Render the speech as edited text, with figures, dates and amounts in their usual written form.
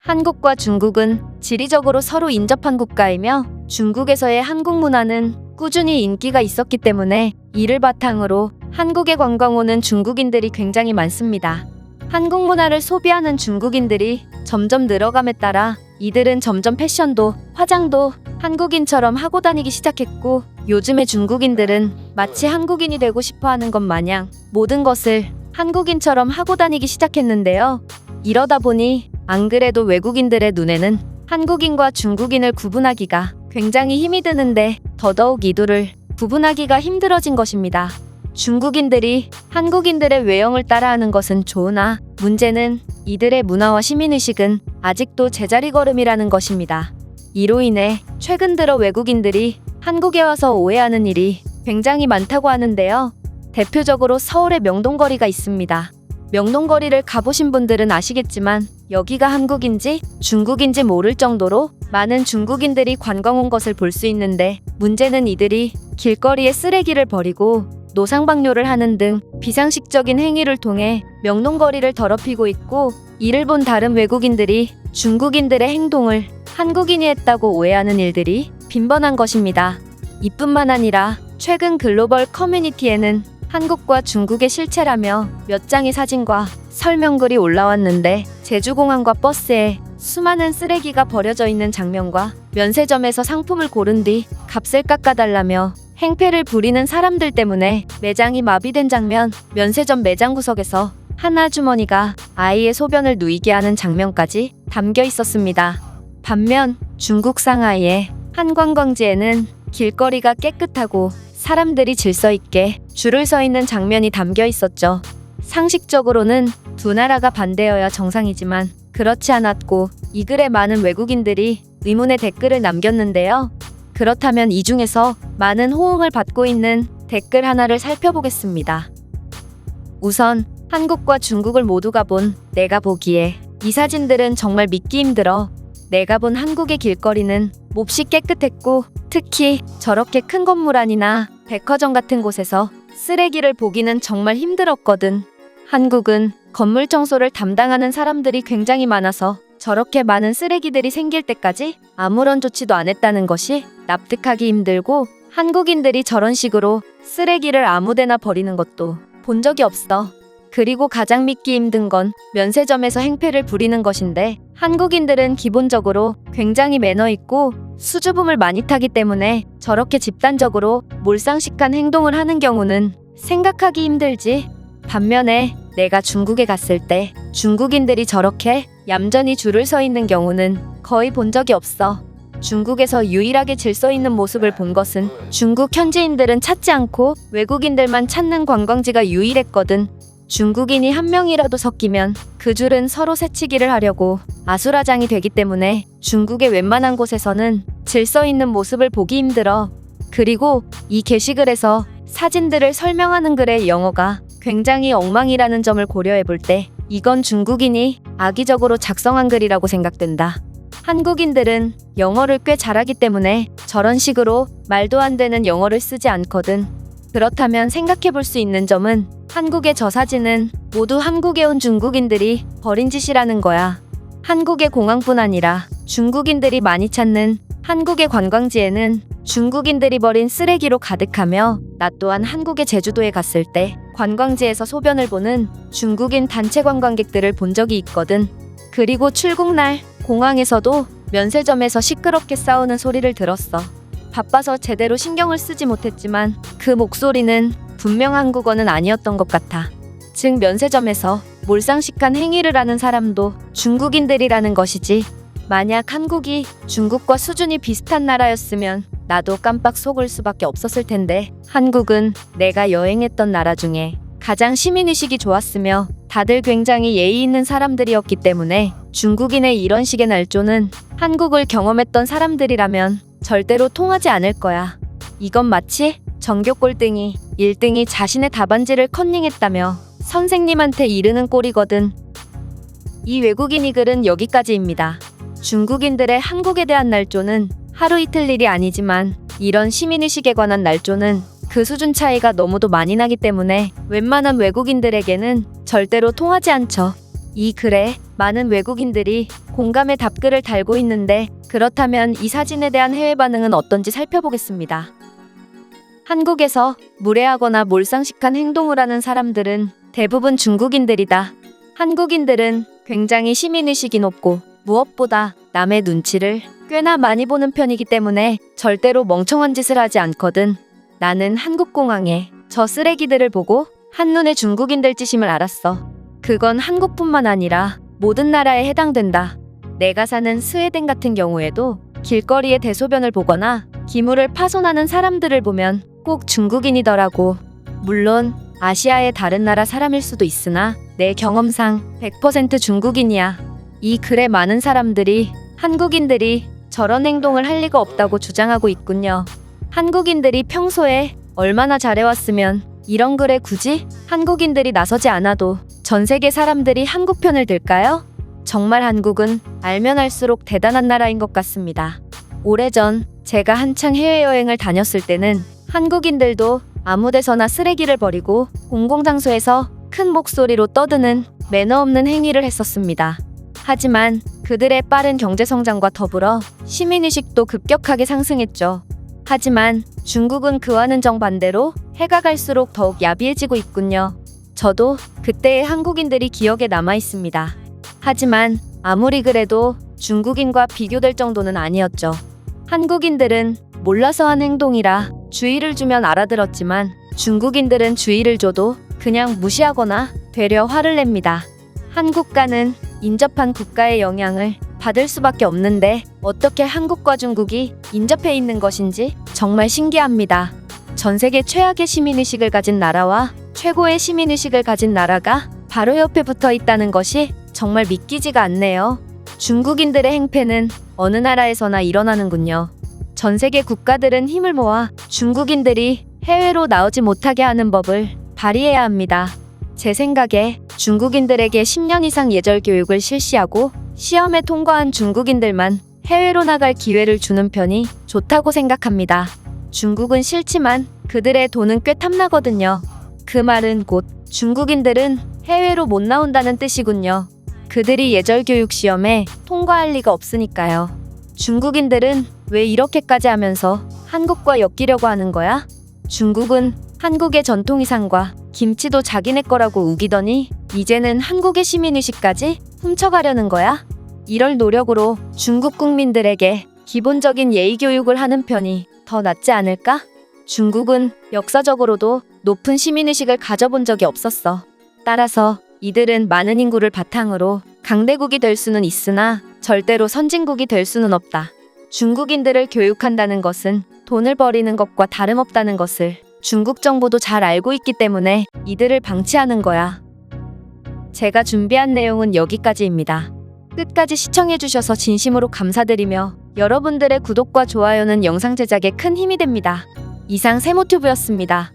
한국과 중국은 지리적으로 서로 인접한 국가이며 중국에서의 한국 문화는 꾸준히 인기가 있었기 때문에 이를 바탕으로 한국에 관광 오는 중국인들이 굉장히 많습니다. 한국 문화를 소비하는 중국인들이 점점 늘어감에 따라 이들은 점점 패션도 화장도 한국인처럼 하고 다니기 시작했고, 요즘의 중국인들은 마치 한국인이 되고 싶어하는 것 마냥 모든 것을 한국인처럼 하고 다니기 시작했는데요. 이러다 보니 안 그래도 외국인들의 눈에는 한국인과 중국인을 구분하기가 굉장히 힘이 드는데, 더더욱 이 둘을 구분하기가 힘들어진 것입니다. 중국인들이 한국인들의 외형을 따라하는 것은 좋으나 문제는 이들의 문화와 시민의식은 아직도 제자리 걸음이라는 것입니다. 이로 인해 최근 들어 외국인들이 한국에 와서 오해하는 일이 굉장히 많다고 하는데요. 대표적으로 서울에 명동거리가 있습니다. 명동거리를 가보신 분들은 아시겠지만 여기가 한국인지 중국인지 모를 정도로 많은 중국인들이 관광 온 것을 볼 수 있는데, 문제는 이들이 길거리에 쓰레기를 버리고 노상방뇨를 하는 등 비상식적인 행위를 통해 명동거리를 더럽히고 있고, 이를 본 다른 외국인들이 중국인들의 행동을 한국인이 했다고 오해하는 일들이 빈번한 것입니다. 이뿐만 아니라 최근 글로벌 커뮤니티에는 한국과 중국의 실체라며 몇 장의 사진과 설명글이 올라왔는데, 제주공항과 버스에 수많은 쓰레기가 버려져 있는 장면과 면세점에서 상품을 고른 뒤 값을 깎아달라며 행패를 부리는 사람들 때문에 매장이 마비된 장면, 면세점 매장 구석에서 한 아주머니가 아이의 소변을 누이게 하는 장면까지 담겨 있었습니다. 반면 중국 상하이의 한 관광지에는 길거리가 깨끗하고 사람들이 질서 있게 줄을 서 있는 장면이 담겨 있었죠. 상식적으로는 두 나라가 반대여야 정상이지만 그렇지 않았고, 이 글에 많은 외국인들이 의문의 댓글을 남겼는데요. 그렇다면 이 중에서 많은 호응을 받고 있는 댓글 하나를 살펴보겠습니다. 우선 한국과 중국을 모두 가본 내가 보기에 이 사진들은 정말 믿기 힘들어. 내가 본 한국의 길거리는 몹시 깨끗했고, 특히 저렇게 큰 건물 안이나 백화점 같은 곳에서 쓰레기를 보기는 정말 힘들었거든. 한국은 건물 청소를 담당하는 사람들이 굉장히 많아서 저렇게 많은 쓰레기들이 생길 때까지 아무런 조치도 안 했다는 것이 납득하기 힘들고, 한국인들이 저런 식으로 쓰레기를 아무데나 버리는 것도 본 적이 없어. 그리고 가장 믿기 힘든 건 면세점에서 행패를 부리는 것인데, 한국인들은 기본적으로 굉장히 매너 있고 수줍음을 많이 타기 때문에 저렇게 집단적으로 몰상식한 행동을 하는 경우는 생각하기 힘들지. 반면에 내가 중국에 갔을 때 중국인들이 저렇게 얌전히 줄을 서 있는 경우는 거의 본 적이 없어. 중국에서 유일하게 질서 있는 모습을 본 것은 중국 현지인들은 찾지 않고 외국인들만 찾는 관광지가 유일했거든. 중국인이 한 명이라도 섞이면 그 줄은 서로 새치기를 하려고 아수라장이 되기 때문에 중국의 웬만한 곳에서는 질서 있는 모습을 보기 힘들어. 그리고 이 게시글에서 사진들을 설명하는 글의 영어가 굉장히 엉망이라는 점을 고려해 볼 때 이건 중국인이 악의적으로 작성한 글이라고 생각된다. 한국인들은 영어를 꽤 잘하기 때문에 저런 식으로 말도 안 되는 영어를 쓰지 않거든. 그렇다면 생각해 볼 수 있는 점은 한국의 저 사진은 모두 한국에 온 중국인들이 버린 짓이라는 거야. 한국의 공항뿐 아니라 중국인들이 많이 찾는 한국의 관광지에는 중국인들이 버린 쓰레기로 가득하며, 나 또한 한국의 제주도에 갔을 때 관광지에서 소변을 보는 중국인 단체 관광객들을 본 적이 있거든. 그리고 출국날 공항에서도 면세점에서 시끄럽게 싸우는 소리를 들었어. 바빠서 제대로 신경을 쓰지 못했지만 그 목소리는 분명 한국어는 아니었던 것 같아. 즉 면세점에서 몰상식한 행위를 하는 사람도 중국인들이라는 것이지. 만약 한국이 중국과 수준이 비슷한 나라였으면 나도 깜빡 속을 수밖에 없었을 텐데, 한국은 내가 여행했던 나라 중에 가장 시민의식이 좋았으며 다들 굉장히 예의 있는 사람들이었기 때문에 중국인의 이런 식의 날조는 한국을 경험했던 사람들이라면 절대로 통하지 않을 거야. 이건 마치 전교 꼴등이 1등이 자신의 답안지를 컨닝했다며 선생님한테 이르는 꼴이거든. 이 외국인이 글은 여기까지입니다. 중국인들의 한국에 대한 날조는 하루 이틀 일이 아니지만 이런 시민의식에 관한 날조는 그 수준 차이가 너무도 많이 나기 때문에 웬만한 외국인들에게는 절대로 통하지 않죠. 이 글에 많은 외국인들이 공감의 답글을 달고 있는데 그렇다면 이 사진에 대한 해외 반응은 어떤지 살펴보겠습니다. 한국에서 무례하거나 몰상식한 행동을 하는 사람들은 대부분 중국인들이다. 한국인들은 굉장히 시민의식이 높고 무엇보다 남의 눈치를 꽤나 많이 보는 편이기 때문에 절대로 멍청한 짓을 하지 않거든. 나는 한국공항에 저 쓰레기들을 보고 한눈에 중국인들 짓임을 알았어. 그건 한국뿐만 아니라 모든 나라에 해당된다. 내가 사는 스웨덴 같은 경우에도 길거리에 대소변을 보거나 기물을 파손하는 사람들을 보면 꼭 중국인이더라고. 물론 아시아의 다른 나라 사람일 수도 있으나 내 경험상 100% 중국인이야. 이 글에 많은 사람들이 한국인들이 저런 행동을 할 리가 없다고 주장하고 있군요. 한국인들이 평소에 얼마나 잘해왔으면 이런 글에 굳이 한국인들이 나서지 않아도 전 세계 사람들이 한국 편을 들까요? 정말 한국은 알면 알수록 대단한 나라인 것 같습니다. 오래전 제가 한창 해외여행을 다녔을 때는 한국인들도 아무 데서나 쓰레기를 버리고 공공장소에서 큰 목소리로 떠드는 매너 없는 행위를 했었습니다. 하지만 그들의 빠른 경제성장과 더불어 시민의식도 급격하게 상승했죠. 하지만 중국은 그와는 정반대로 해가 갈수록 더욱 야비해지고 있군요. 저도 그때의 한국인들이 기억에 남아 있습니다. 하지만 아무리 그래도 중국인과 비교될 정도는 아니었죠. 한국인들은 몰라서 한 행동이라 주의를 주면 알아들었지만 중국인들은 주의를 줘도 그냥 무시하거나 되려 화를 냅니다. 한 국가는 인접한 국가의 영향을 받을 수밖에 없는데 어떻게 한국과 중국이 인접해 있는 것인지 정말 신기합니다. 전 세계 최악의 시민의식을 가진 나라와 최고의 시민의식을 가진 나라가 바로 옆에 붙어 있다는 것이 정말 믿기지가 않네요. 중국인들의 행패는 어느 나라에서나 일어나는군요. 전 세계 국가들은 힘을 모아 중국인들이 해외로 나오지 못하게 하는 법을 발의해야 합니다. 제 생각에 중국인들에게 10년 이상 예절 교육을 실시하고 시험에 통과한 중국인들만 해외로 나갈 기회를 주는 편이 좋다고 생각합니다. 중국은 싫지만 그들의 돈은 꽤 탐나거든요. 그 말은 곧 중국인들은 해외로 못 나온다는 뜻이군요. 그들이 예절 교육 시험에 통과할 리가 없으니까요. 중국인들은 왜 이렇게까지 하면서 한국과 엮이려고 하는 거야? 중국은 한국의 전통의상과 김치도 자기네 거라고 우기더니 이제는 한국의 시민의식까지 훔쳐가려는 거야? 이럴 노력으로 중국 국민들에게 기본적인 예의 교육을 하는 편이 더 낫지 않을까? 중국은 역사적으로도 높은 시민의식을 가져본 적이 없었어. 따라서 이들은 많은 인구를 바탕으로 강대국이 될 수는 있으나 절대로 선진국이 될 수는 없다. 중국인들을 교육한다는 것은 돈을 버리는 것과 다름없다는 것을 중국 정부도 잘 알고 있기 때문에 이들을 방치하는 거야. 제가 준비한 내용은 여기까지입니다. 끝까지 시청해주셔서 진심으로 감사드리며 여러분들의 구독과 좋아요는 영상 제작에 큰 힘이 됩니다. 이상 세모튜브였습니다.